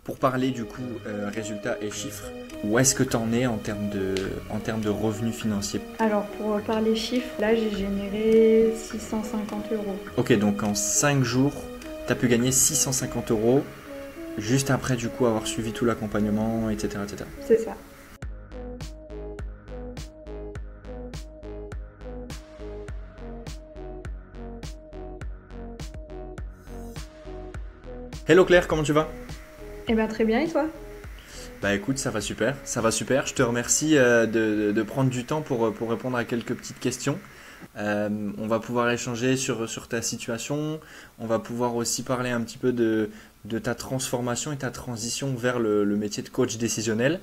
Pour parler du coup résultats et chiffres, où est-ce que tu en es en termes de revenus financiers? Alors pour parler chiffres, là j'ai généré 650 euros. Ok, donc en 5 jours, tu as pu gagner 650 euros, juste après du coup avoir suivi tout l'accompagnement, etc., etc. C'est ça. Hello Claire, comment tu vas? Eh ben très bien, et toi? Bah écoute, ça va super, ça va super. Je te remercie de prendre du temps pour répondre à quelques petites questions. On va pouvoir échanger sur ta situation. On va pouvoir aussi parler un petit peu de ta transformation et ta transition vers le métier de coach décisionnel.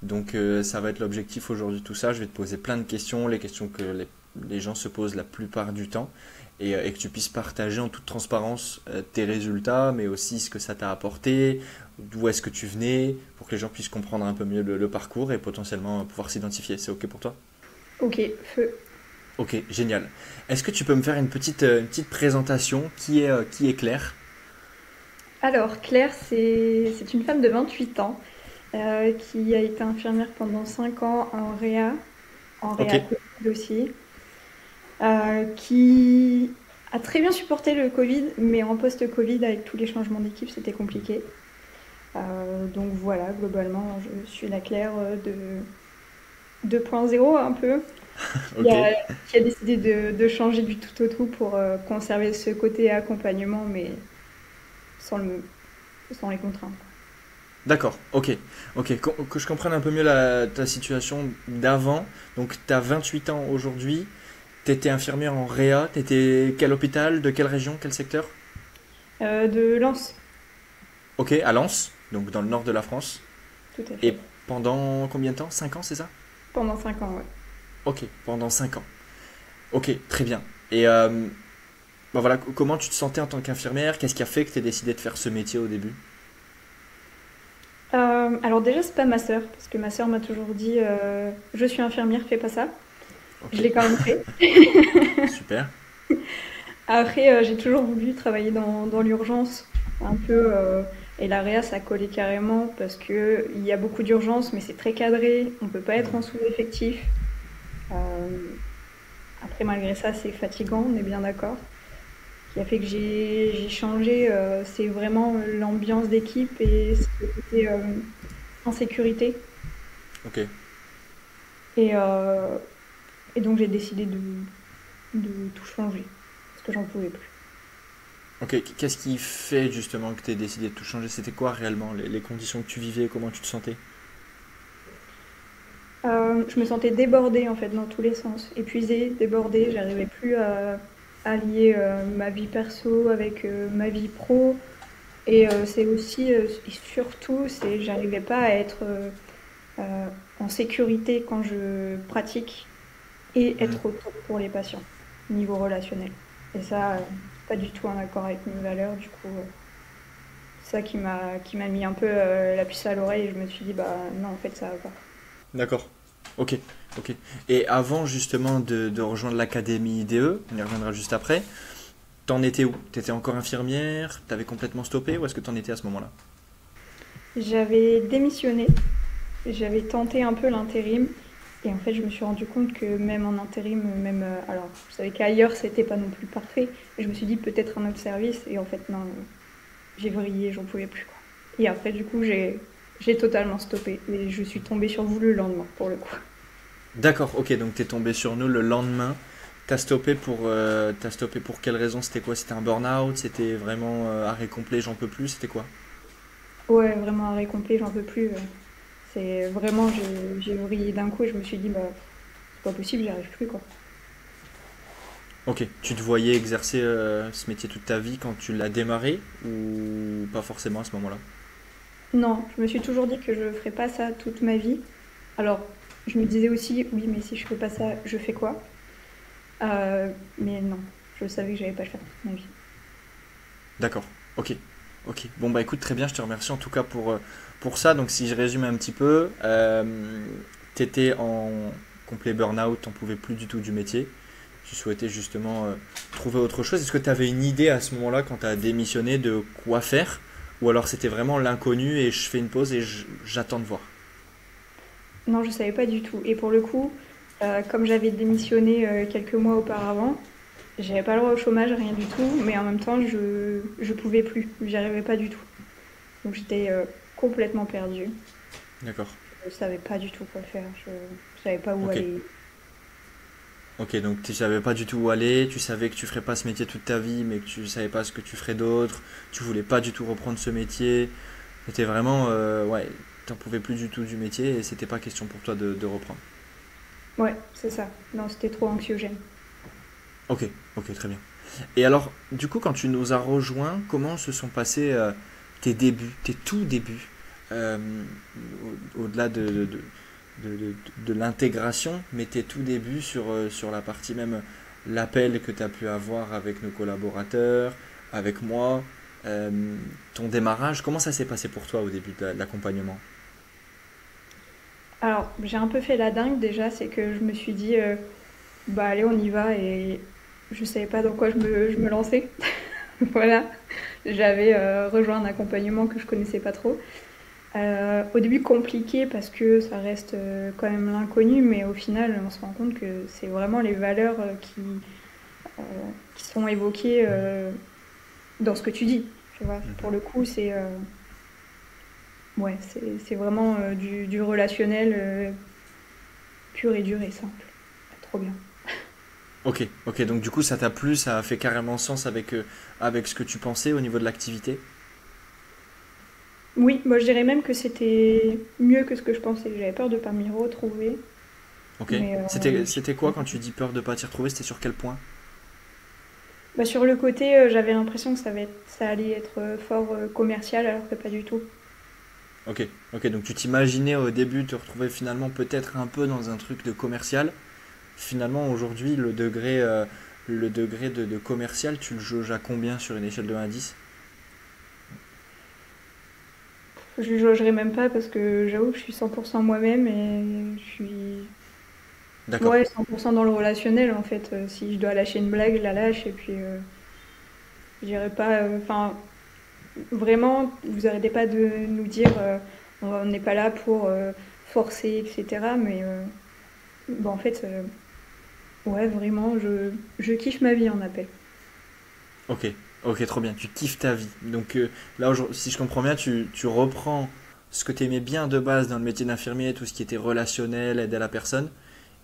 Donc ça va être l'objectif aujourd'hui, tout ça. Je vais te poser plein de questions, les questions que les gens se posent la plupart du temps. Et que tu puisses partager en toute transparence tes résultats, mais aussi ce que ça t'a apporté, d'où est-ce que tu venais, pour que les gens puissent comprendre un peu mieux le parcours et potentiellement pouvoir s'identifier. C'est OK pour toi? Ok, feu. Ok, génial. Est-ce que tu peux me faire une petite présentation qui est Claire? Alors Claire, c'est une femme de 28 ans qui a été infirmière pendant 5 ans en Ok, réa Covid aussi, qui a très bien supporté le Covid, mais en post-Covid avec tous les changements d'équipe, c'était compliqué. Donc voilà, globalement, je suis la Claire de 2.0 un peu, qui ok, a, qui a décidé de changer du tout au tout pour conserver ce côté accompagnement, mais sans, le, sans les contraintes. d'accord, ok, ok. Que je comprenne un peu mieux ta situation d'avant. Donc, tu as 28 ans aujourd'hui, tu étais infirmière en réa, tu étais quel hôpital, de quelle région, quel secteur? De Lens, Ok, à Lens, donc dans le nord de la France. tout à Et fait. pendant combien de temps? 5 ans, c'est ça? Pendant 5 ans, ouais. Ok, pendant 5 ans. Ok, très bien. Et bah voilà, comment tu te sentais en tant qu'infirmière? Qu'est-ce qui a fait que tu aies décidé de faire ce métier au début? Alors déjà, c'est pas ma sœur, parce que ma sœur m'a toujours dit je suis infirmière, fais pas ça. Ok, Je l'ai quand même fait. super. Après, j'ai toujours voulu travailler dans l'urgence, un peu. Et l'AREA, ça collait carrément, parce qu'il y a beaucoup d'urgences, mais c'est très cadré, on peut pas être en Hmm. sous-effectif. Euh, Après, malgré ça, c'est fatigant, on est bien d'accord. Ce qui a fait que j'ai changé, c'est vraiment l'ambiance d'équipe et ce côté insécurité. Ok. Et, euh, et donc, j'ai décidé de tout changer, parce que j'en pouvais plus. Ok, qu'est-ce qui fait justement que tu aies décidé de tout changer? C'était quoi réellement les conditions que tu vivais? Comment tu te sentais? Je me sentais débordée en fait dans tous les sens, épuisée, débordée. J'arrivais plus à lier ma vie perso avec ma vie pro. Et c'est aussi, et surtout, c'est j'arrivais pas à être en sécurité quand je pratique et Hmm. être au top pour les patients, niveau relationnel. Et ça, pas du tout en accord avec mes valeurs. Du coup, c'est ça qui m'a mis un peu la puce à l'oreille et je me suis dit, bah non, en fait, ça va pas. D'accord. Ok, ok. Et avant justement de rejoindre l'académie IDE, on y reviendra juste après, t'en étais où? T'étais encore infirmière? T'avais complètement stoppé? Où est-ce que t'en étais à ce moment-là? J'avais démissionné. J'avais tenté un peu l'intérim et en fait, je me suis rendu compte que même en intérim, même alors, je savais qu'ailleurs c'était pas non plus parfait, mais je me suis dit peut-être un autre service et en fait non, j'ai vrillé, j'en pouvais plus quoi. Et après, du coup, j'ai totalement stoppé et je suis tombée sur vous le lendemain pour le coup. D'accord, ok, donc t'es tombé sur nous le lendemain. T'as stoppé pour quelle raison? C'était quoi? C'était un burn-out? C'était vraiment arrêt complet, j'en peux plus? C'était quoi? Ouais, vraiment arrêt complet, j'en peux plus. C'est vraiment, j'ai vrillé d'un coup et je me suis dit bah c'est pas possible, j'y arrive plus quoi. Ok, tu te voyais exercer ce métier toute ta vie quand tu l'as démarré ou pas forcément à ce moment-là? Non, je me suis toujours dit que je ferais pas ça toute ma vie. Alors, je me disais aussi, oui, mais si je fais pas ça, je fais quoi? Mais non, je savais que j'allais pas le faire toute ma vie. D'accord, ok, ok. Bon bah écoute, très bien, je te remercie en tout cas pour ça. Donc si je résume un petit peu, t'étais en complet burn-out, t'en pouvais plus du tout du métier. Tu souhaitais justement trouver autre chose. Est-ce que tu avais une idée à ce moment-là quand tu as démissionné de quoi faire Ou alors c'était vraiment l'inconnu et je fais une pause et j'attends de voir. Non, je savais pas du tout. Et pour le coup, comme j'avais démissionné quelques mois auparavant, j'avais pas le droit au chômage, rien du tout, mais en même temps, je pouvais plus, j'y arrivais pas du tout. Donc j'étais complètement perdue. D'accord. Je savais pas du tout quoi faire, je savais pas où Ok. aller. Ok, donc tu savais pas du tout où aller, tu savais que tu ferais pas ce métier toute ta vie, mais que tu savais pas ce que tu ferais d'autre, tu voulais pas du tout reprendre ce métier. C'était vraiment, ouais, t'en pouvais plus du tout du métier et c'était pas question pour toi de reprendre. Ouais, c'est ça. Non, c'était trop anxiogène. Ok, ok, très bien. Et alors, du coup, quand tu nous as rejoints, comment se sont passés tes débuts, tes tout débuts, euh, au-delà de l'intégration, mais tes tout débuts sur la partie même, l'appel que tu as pu avoir avec nos collaborateurs, avec moi, euh, ton démarrage, comment ça s'est passé pour toi au début de l'accompagnement? Alors, j'ai un peu fait la dingue déjà, c'est que je me suis dit, bah allez, on y va, et je savais pas dans quoi je me lançais. Voilà, j'avais rejoint un accompagnement que je connaissais pas trop. Au début compliqué parce que ça reste quand même l'inconnu, mais au final on se rend compte que c'est vraiment les valeurs euh, qui sont évoquées dans ce que tu dis. Tu vois, pour Mhm. le coup ouais, c'est vraiment du relationnel pur et dur et simple. Trop bien. Ok, ok, donc du coup ça t'a plu, ça a fait carrément sens avec ce que tu pensais au niveau de l'activité? Oui, moi je dirais même que c'était mieux que ce que je pensais. J'avais peur de pas m'y retrouver, Ok. mais C'était quoi quand tu dis peur de pas t'y retrouver? C'était sur quel point? bah, sur le côté, j'avais l'impression que ça allait être fort commercial alors que pas du tout. Ok, ok, donc tu t'imaginais au début te retrouver finalement peut-être un peu dans un truc de commercial. Finalement aujourd'hui le degré de commercial, tu le jauges à combien sur une échelle de 1 à 10? Je jaugerai même pas parce que j'avoue que je suis 100% moi-même et je suis D'accord, ouais, 100% dans le relationnel en fait. Si je dois lâcher une blague, je la lâche et puis je dirais pas. Enfin, vraiment, vous arrêtez pas de nous dire on n'est pas là pour forcer, etc. Mais bah, en fait, ouais, vraiment, je kiffe ma vie en appel. ok, ok, trop bien, tu kiffes ta vie. Donc là, si je comprends bien, tu reprends ce que tu aimais bien de base dans le métier d'infirmier, tout ce qui était relationnel, aide à la personne,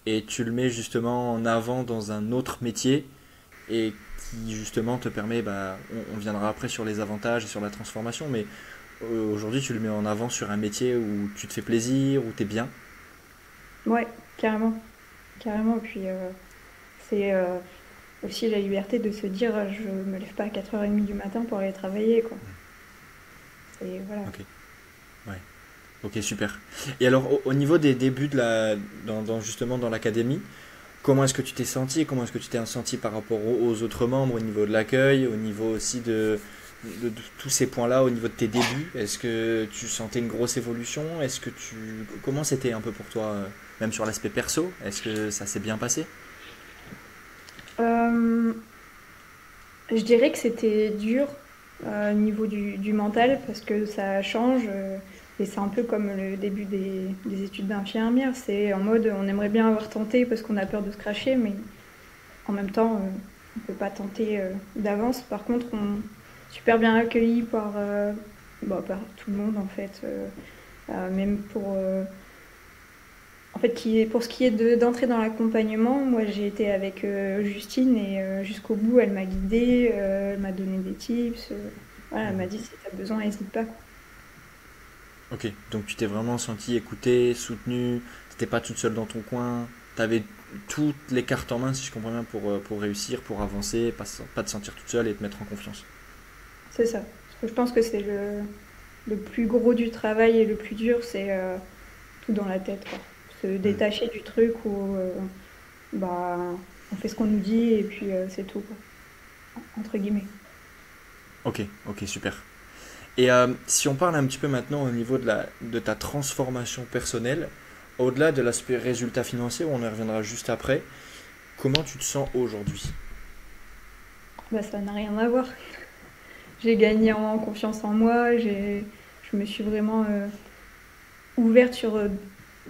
et tu le mets justement en avant dans un autre métier et qui justement te permet, bah, on viendra après sur les avantages et sur la transformation, mais aujourd'hui tu le mets en avant sur un métier où tu te fais plaisir, où tu es bien. Ouais, carrément, carrément. Puis c'est aussi la liberté de se dire je me lève pas à 4h30 du matin pour aller travailler, quoi. Et voilà. Ok, ouais, ok, super. Et alors au niveau des débuts justement dans l'académie, comment est-ce que tu t'es senti et comment est-ce que tu t'es senti par rapport aux autres membres, au niveau de l'accueil, au niveau aussi de tous ces points-là, au niveau de tes débuts? Est-ce que tu sentais une grosse évolution? Comment c'était un peu pour toi, même sur l'aspect perso? Est-ce que ça s'est bien passé? Euh, je dirais que c'était dur au niveau du mental parce que ça change et c'est un peu comme le début des études d'infirmière. C'est en mode on aimerait bien avoir tenté parce qu'on a peur de se cracher, mais en même temps on peut pas tenter d'avance. Par contre, on est super bien accueilli par tout le monde en fait, même en fait, pour ce qui est d'entrer dans l'accompagnement, moi j'ai été avec Justine et jusqu'au bout, elle m'a guidée, elle m'a donné des tips. Voilà, elle m'a Mhm. dit si t'as besoin, n'hésite pas, quoi. Ok, donc tu t'es vraiment senti écouté, soutenu, t'étais pas toute seule dans ton coin, t'avais toutes les cartes en main, si je comprends bien, pour réussir, pour avancer, pas te sentir toute seule et te mettre en confiance. C'est ça. Parce que je pense que c'est le plus gros du travail et le plus dur, c'est tout dans la tête, quoi. Se Hmm. détacher du truc où bah, on fait ce qu'on nous dit et puis c'est tout, quoi. Entre guillemets. Ok, ok, super. Et si on parle un petit peu maintenant au niveau de ta transformation personnelle, au-delà de l'aspect résultat financier, où on y reviendra juste après, comment tu te sens aujourd'hui? Bah, ça n'a rien à voir. j'ai gagné en confiance en moi, je me suis vraiment ouverte sur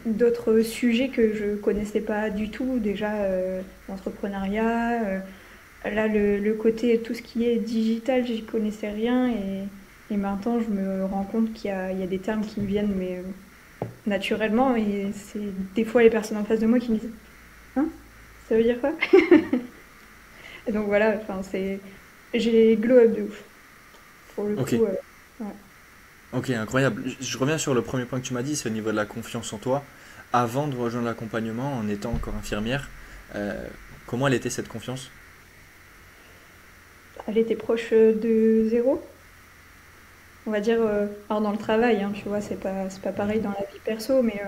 d'autres sujets que je connaissais pas du tout. Déjà, l'entrepreneuriat, là, le côté, tout ce qui est digital, j'y connaissais rien et maintenant, je me rends compte qu'il y a des termes qui me viennent, mais naturellement, et c'est des fois les personnes en face de moi qui me disent, hein, ça veut dire quoi? Et donc voilà, enfin, j'ai glow up de ouf, pour le Ok, coup. Ouais. ok, incroyable. Je reviens sur le premier point que tu m'as dit, c'est au niveau de la confiance en toi. Avant de rejoindre l'accompagnement, en étant encore infirmière, euh, comment elle était cette confiance? Elle était proche de zéro, on va dire. Alors dans le travail, hein, tu vois, c'est pas pareil dans la vie perso, mais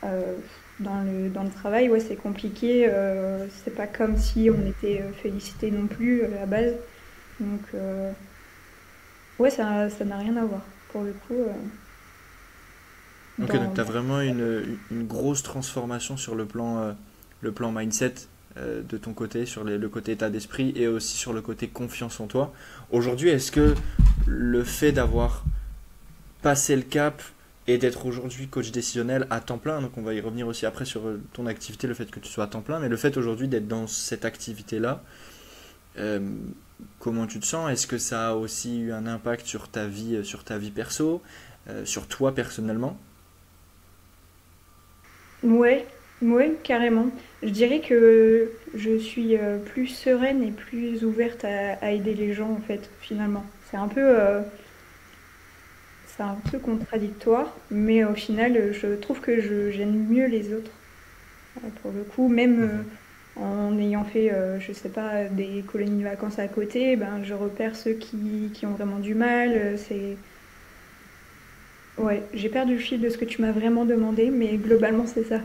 euh, dans le travail, ouais, c'est compliqué. C'est pas comme si on était félicité non plus à la base. Donc, ouais, ça n'a rien à voir. Pour le coup, Ok, donc tu as dans... vraiment une grosse transformation sur le plan mindset de ton côté, sur le côté état d'esprit et aussi sur le côté confiance en toi. Aujourd'hui, est-ce que le fait d'avoir passé le cap et d'être aujourd'hui coach décisionnel à temps plein, donc on va y revenir aussi après sur ton activité, le fait que tu sois à temps plein, mais le fait aujourd'hui d'être dans cette activité-là, euh, comment tu te sens? Est-ce que ça a aussi eu un impact sur ta vie perso, sur toi personnellement? Ouais, ouais, carrément. Je dirais que je suis plus sereine et plus ouverte à aider les gens, en fait, finalement. C'est un peu contradictoire, mais au final, je trouve que j'aime mieux les autres. Pour le coup, même Mhm. en ayant fait, je sais pas, des colonies de vacances à côté, ben, je repère ceux qui ont vraiment du mal. Ouais, j'ai perdu le fil de ce que tu m'as vraiment demandé, mais globalement, c'est ça.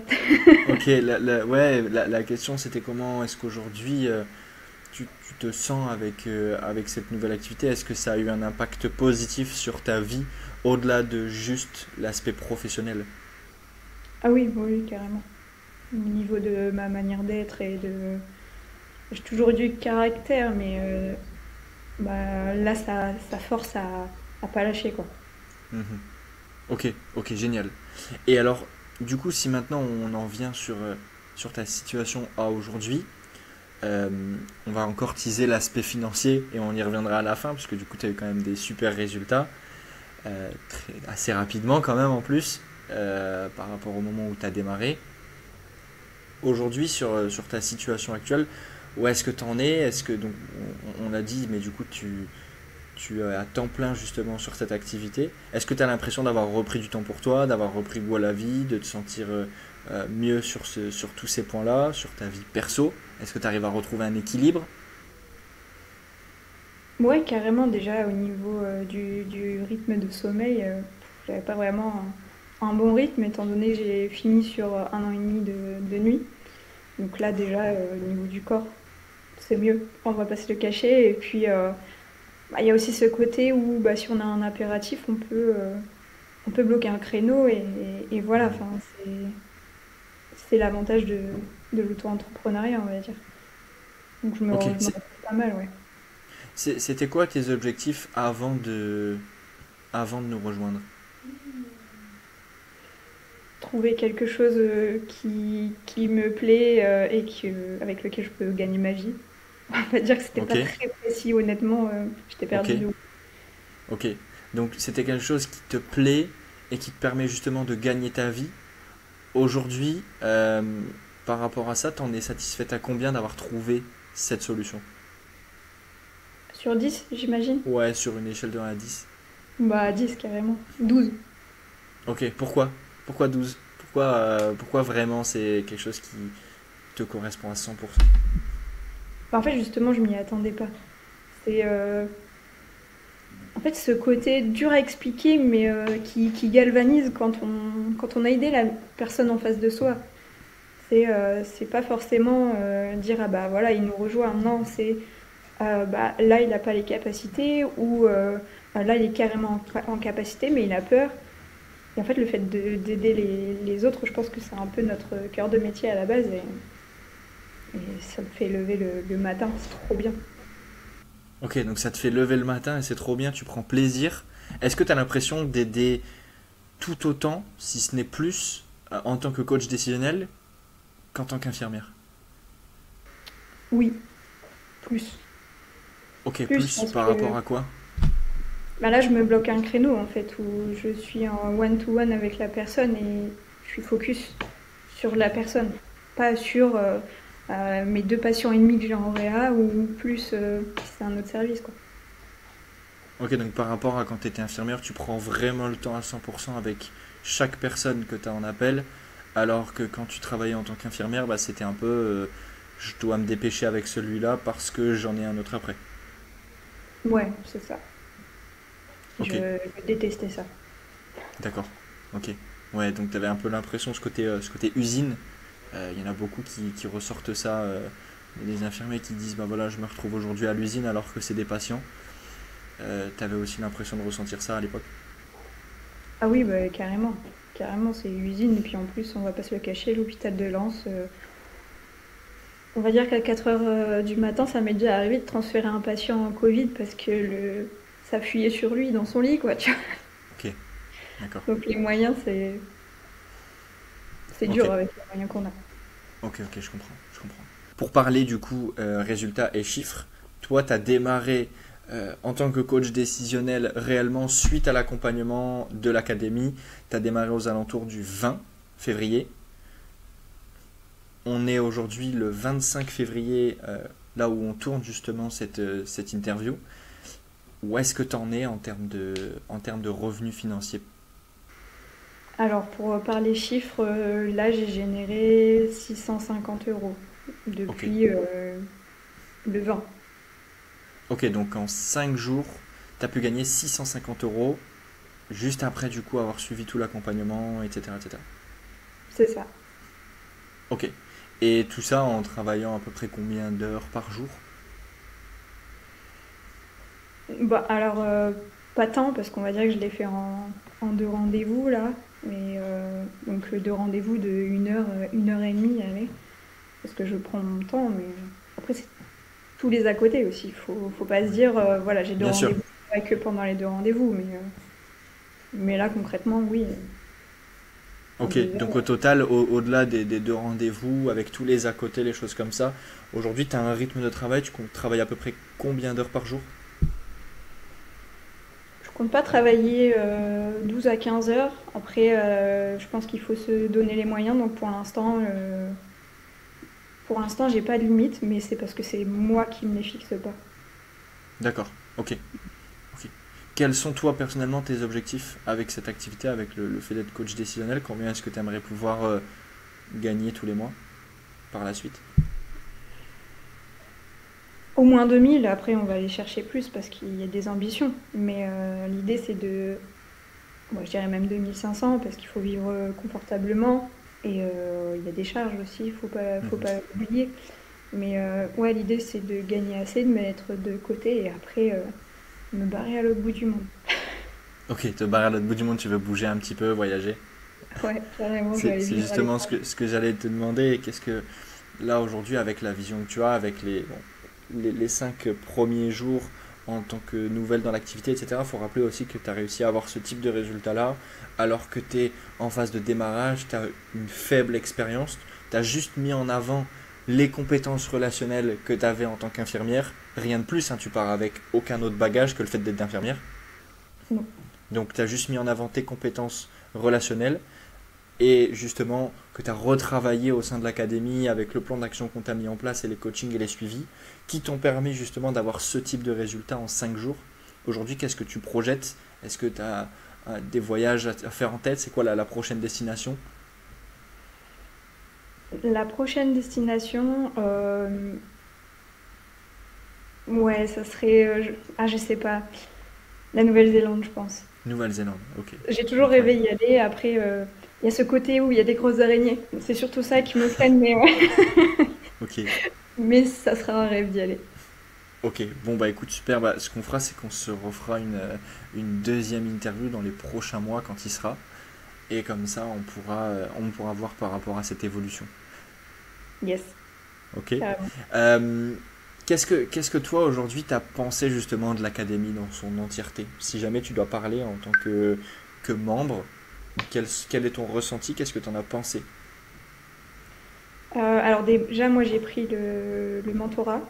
Ok, ouais, la question c'était comment est-ce qu'aujourd'hui tu te sens avec cette nouvelle activité? Est-ce que ça a eu un impact positif sur ta vie au-delà de juste l'aspect professionnel? Ah oui, oui, oui, carrément. Au niveau de ma manière d'être et de... J'ai toujours eu du caractère, mais bah, là, ça force à pas lâcher, quoi. Mhm. Ok, ok, génial. Et alors, du coup, si maintenant on en vient sur ta situation à aujourd'hui, euh, on va encore teaser l'aspect financier et on y reviendra à la fin, parce que du coup, tu as eu quand même des super résultats, assez rapidement quand même en plus, par rapport au moment où tu as démarré. Aujourd'hui, sur ta situation actuelle, où est-ce que tu en es? Est-ce que, donc, on l'a dit, mais du coup, tu es à temps plein justement sur cette activité. Est-ce que tu as l'impression d'avoir repris du temps pour toi, d'avoir repris goût à la vie, de te sentir mieux sur tous ces points-là, sur ta vie perso? Est-ce que tu arrives à retrouver un équilibre? Ouais, carrément, déjà, au niveau du rythme de sommeil, j'avais pas vraiment un bon rythme, étant donné que j'ai fini sur 1 an et demi de nuit. Donc là, déjà, au niveau du corps, c'est mieux. On va pas se le cacher. Et puis, bah, il y a aussi ce côté où, bah, si on a un impératif, on peut bloquer un créneau et voilà, Mhm. enfin, c'est l'avantage de l'auto-entrepreneuriat, on va dire. Donc Ok. je me retrouve pas mal, ouais. C'était quoi tes objectifs avant de nous rejoindre? Trouver quelque chose qui me plaît et avec lequel je peux gagner ma vie. On va dire que c'était Ok, pas très précis, honnêtement, j'étais ok, perdue de ouf. ok. Donc c'était quelque chose qui te plaît et qui te permet justement de gagner ta vie. Aujourd'hui, par rapport à ça, t'en es satisfaite à combien d'avoir trouvé cette solution? Sur 10, j'imagine? Ouais, sur une échelle de 1 à 10. Bah 10 carrément. 12. Ok, pourquoi? Pourquoi 12? Pourquoi vraiment c'est quelque chose qui te correspond à 100%? Bah, en fait, justement, je m'y attendais pas. C'est en fait ce côté dur à expliquer, mais qui galvanise quand on a aidé la personne en face de soi. C'est pas forcément dire ah bah voilà, il nous rejoint. Non, c'est bah, là, il n'a pas les capacités ou là, il est carrément en capacité, mais il a peur. Et en fait, le fait d'aider les autres, je pense que c'est un peu notre cœur de métier à la base et ça me fait lever le matin, c'est trop bien. Ok, donc ça te fait lever le matin et c'est trop bien, tu prends plaisir. Est-ce que tu as l'impression d'aider tout autant, si ce n'est plus, en tant que coach décisionnel qu'en tant qu'infirmière? Oui, plus. Ok, Plus plus parce par que rapport à quoi? bah là, je me bloque un créneau en fait où je suis en one-to-one avec la personne et je suis focus sur la personne, pas sur mes deux patients et demi que j'ai en réa ou plus si c'est un autre service, quoi. Ok, donc par rapport à quand tu étais infirmière, tu prends vraiment le temps à 100% avec chaque personne que tu as en appel, alors que quand tu travaillais en tant qu'infirmière, bah, c'était un peu je dois me dépêcher avec celui-là parce que j'en ai un autre après. Ouais, c'est ça. Ok, Je détestais ça. d'accord. Ok. Ouais, donc tu avais un peu l'impression, ce côté usine. Il y en a beaucoup qui ressortent ça. Des infirmiers qui disent bah voilà, je me retrouve aujourd'hui à l'usine alors que c'est des patients. Tu avais aussi l'impression de ressentir ça à l'époque. Ah oui, bah, carrément. Carrément, c'est usine. Et puis en plus, on va pas se le cacher, l'hôpital de Lens, on va dire qu'à 4 heures du matin, ça m'est déjà arrivé de transférer un patient en Covid parce que ça fuyait sur lui dans son lit, quoi, tu vois. Ok, d'accord. Donc les moyens, c'est Ok, dur avec les moyens qu'on a. ok, je comprends, je comprends. Pour parler du coup résultats et chiffres, toi tu as démarré en tant que coach décisionnel réellement suite à l'accompagnement de l'académie. Tu as démarré aux alentours du 20 février. On est aujourd'hui le 25 février, là où on tourne justement cette interview. Où est-ce que tu en es en termes de revenus financiers? Alors, pour parler chiffres, là, j'ai généré 650 € Ok. depuis le 20. Ok, donc en 5 jours, tu as pu gagner 650 € juste après du coup avoir suivi tout l'accompagnement, etc., etc. C'est ça. Ok. Et tout ça en travaillant à peu près combien d'heures par jour? Bah, alors, pas tant, parce qu'on va dire que je l'ai fait en deux rendez-vous, là. Mais, donc, deux rendez-vous de une heure et demie, allez. Parce que je prends mon temps, mais après, c'est tous les à côté aussi. Faut pas se dire, voilà, j'ai deux Bien sûr. rendez-vous, pas que pendant les deux rendez-vous. Mais là, concrètement, oui, en Ok, deux donc au heures. total, au-delà des deux rendez-vous, avec tous les à côté, les choses comme ça, aujourd'hui tu as un rythme de travail, tu travailles à peu près combien d'heures par jour? Je compte pas travailler 12 à 15 heures. Après, je pense qu'il faut se donner les moyens. Donc pour l'instant, j'ai pas de limite, mais c'est parce que c'est moi qui me les fixe pas. D'accord, ok, ok. Quels sont toi personnellement tes objectifs avec cette activité, avec le fait d'être coach décisionnel? Combien est-ce que tu aimerais pouvoir gagner tous les mois par la suite? Au moins 2000. Après, on va aller chercher plus parce qu'il y a des ambitions. Mais l'idée, c'est moi, je dirais même 2500 parce qu'il faut vivre confortablement. Et il y a des charges aussi, faut Mhm. pas oublier. Mais ouais, l'idée, c'est de gagner assez, de mettre de côté et après me barrer à l'autre bout du monde. Ok, te barrer à l'autre bout du monde, tu veux bouger un petit peu, voyager. Ouais, carrément, je vais aller C'est vivre à justement l'étranger. ce que j'allais te demander. Qu'est-ce que là aujourd'hui, avec la vision que tu as, avec les 5 premiers jours en tant que nouvelle dans l'activité, etc., il faut rappeler aussi que tu as réussi à avoir ce type de résultat-là, alors que tu es en phase de démarrage, tu as une faible expérience, tu as juste mis en avant les compétences relationnelles que tu avais en tant qu'infirmière, rien de plus, hein, tu pars avec aucun autre bagage que le fait d'être infirmière. Non. Donc tu as juste mis en avant tes compétences relationnelles et justement que tu as retravaillé au sein de l'académie avec le plan d'action qu'on t'a mis en place et les coachings et les suivis qui t'ont permis justement d'avoir ce type de résultat en 5 jours. Aujourd'hui, qu'est-ce que tu projettes? Est-ce que tu as des voyages à faire en tête? C'est quoi la prochaine destination? La prochaine destination, ouais, ça serait, je sais pas, la Nouvelle-Zélande, je pense. Nouvelle-Zélande, ok, J'ai toujours rêvé incroyable. y aller. Après, il y a ce côté où il y a des grosses araignées. C'est surtout ça qui me freine, mais, ouais. Ok, Mais ça sera un rêve d'y aller. ok, bon bah écoute, super, bah, ce qu'on fera c'est qu'on se refera une deuxième interview dans les prochains mois quand il sera, et comme ça on pourra voir par rapport à cette évolution. Yes, Ok. carrément. Euh, Qu'est-ce que toi aujourd'hui t'as pensé justement de l'académie dans son entièreté? Si jamais tu dois parler en tant que membre, quel est ton ressenti? Qu'est-ce que tu en as pensé? Alors déjà, moi j'ai pris le mentorat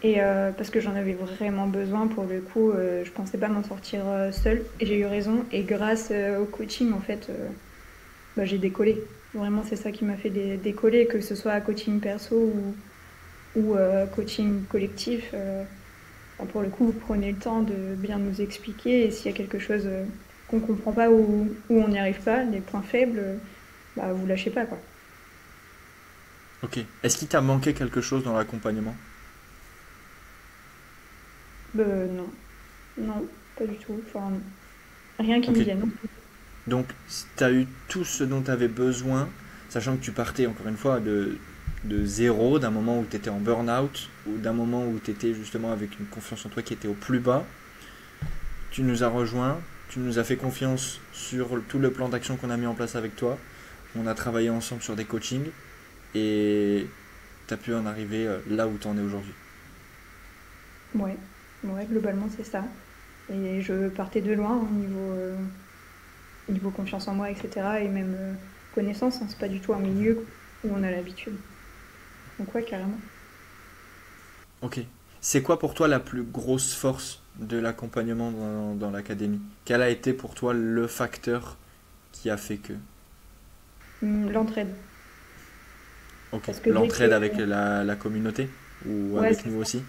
et parce que j'en avais vraiment besoin pour le coup, je pensais pas m'en sortir seule et j'ai eu raison et grâce au coaching en fait, bah, j'ai décollé. Vraiment, c'est ça qui m'a fait décoller, que ce soit coaching perso ou coaching collectif. Enfin, pour le coup, vous prenez le temps de bien nous expliquer et s'il y a quelque chose qu'on comprend pas ou on n'y arrive pas, des points faibles, bah, vous lâchez pas quoi. Ok. Est-ce qu'il t'a manqué quelque chose dans l'accompagnement? Non, non, pas du tout. Enfin, rien qui Ok. me vienne. Donc, tu as eu tout ce dont tu avais besoin, sachant que tu partais encore une fois de zéro, d'un moment où tu étais en burn-out, ou d'un moment où tu étais justement avec une confiance en toi qui était au plus bas. Tu nous as rejoints, tu nous as fait confiance sur tout le plan d'action qu'on a mis en place avec toi. On a travaillé ensemble sur des coachings et tu as pu en arriver là où tu en es aujourd'hui. Ouais, ouais, globalement c'est ça. Et je partais de loin au niveau confiance en moi, etc. Et même connaissance, hein, c'est pas du tout un milieu où on a l'habitude. Donc ouais, carrément. Ok. C'est quoi pour toi la plus grosse force de l'accompagnement dans l'académie? Quel a été pour toi le facteur qui a fait que? L'entraide. Ok. Parce que dès que... L'entraide avec la communauté ou Ouais, avec c'est nous ça, aussi?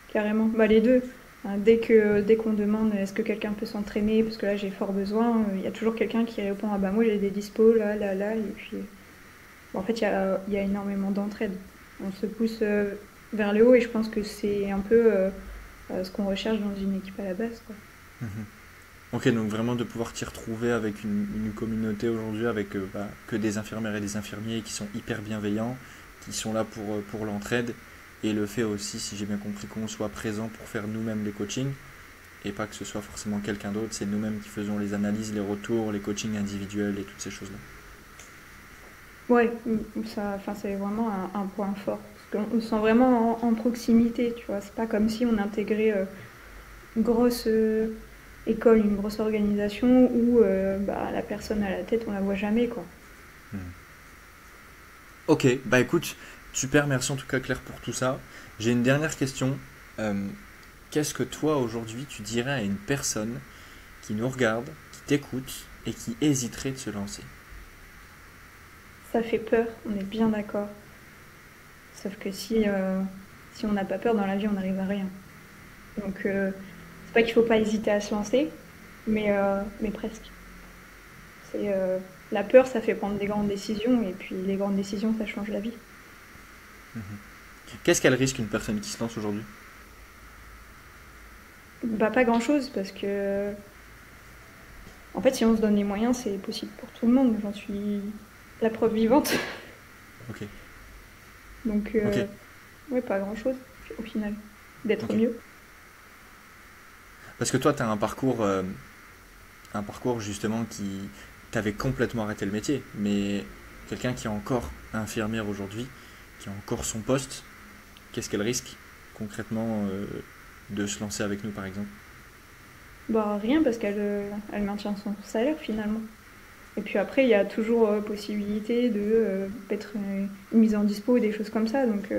carrément. Bah les deux. Hein, dès qu'on demande est-ce que quelqu'un peut s'entraîner, parce que là j'ai fort besoin, il y a toujours quelqu'un qui répond ah bah moi j'ai des dispos là, là, là. Et puis bon, en fait il y a énormément d'entraide. On se pousse vers le haut et je pense que c'est un peu ce qu'on recherche dans une équipe à la base, quoi. Mhm. Ok, donc vraiment de pouvoir t'y retrouver avec une communauté aujourd'hui, avec que des infirmières et des infirmiers qui sont hyper bienveillants, qui sont là pour l'entraide, et le fait aussi, si j'ai bien compris, qu'on soit présent pour faire nous-mêmes les coachings, et pas que ce soit forcément quelqu'un d'autre, c'est nous-mêmes qui faisons les analyses, les retours, les coachings individuels et toutes ces choses-là. Ouais, ça, enfin, c'est vraiment un point fort. Parce qu'on se sent vraiment en proximité, tu vois. C'est pas comme si on intégrait une grosse école, une grosse organisation où bah, la personne à la tête, on la voit jamais, quoi. Hmm. Ok, bah écoute, super, merci en tout cas Claire pour tout ça. J'ai une dernière question. Euh, Qu'est-ce que toi aujourd'hui tu dirais à une personne qui nous regarde, qui t'écoute et qui hésiterait de se lancer? Ça fait peur, on est bien d'accord. Sauf que si on n'a pas peur dans la vie, on n'arrive à rien. Donc, c'est pas qu'il faut pas hésiter à se lancer, mais presque. C'est, la peur, ça fait prendre des grandes décisions, et puis les grandes décisions, ça change la vie. Mhm. Qu'est-ce qu'elle risque une personne qui se lance aujourd'hui? Bah, pas grand-chose, parce que, en fait, si on se donne les moyens, c'est possible pour tout le monde. J'en suis la preuve vivante. Ok, Donc, ok, ouais, pas grand-chose, au final. D'être ok. mieux. Parce que toi, tu as un parcours justement qui t'avait complètement arrêté le métier, mais quelqu'un qui est encore infirmière aujourd'hui, qui a encore son poste, qu'est-ce qu'elle risque concrètement de se lancer avec nous par exemple? Bah, rien, parce elle maintient son salaire, finalement. Et puis après, il y a toujours possibilité de être une mise en dispo, des choses comme ça. Donc,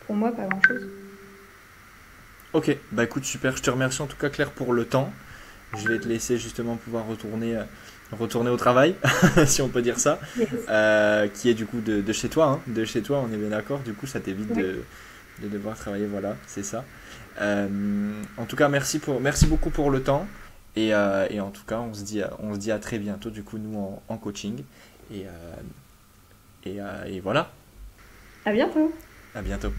pour moi, pas grand-chose. Ok, bah écoute, super, je te remercie en tout cas Claire pour le temps. Je vais te laisser justement pouvoir retourner au travail, si on peut dire ça, Yes. qui est du coup de chez toi, hein, de chez toi, on est bien d'accord, du coup ça t'évite Ouais. de devoir travailler, voilà, c'est ça. En tout cas, merci beaucoup pour le temps, et en tout cas, on se dit à très bientôt, du coup, nous en coaching, et, et voilà, À bientôt! à bientôt.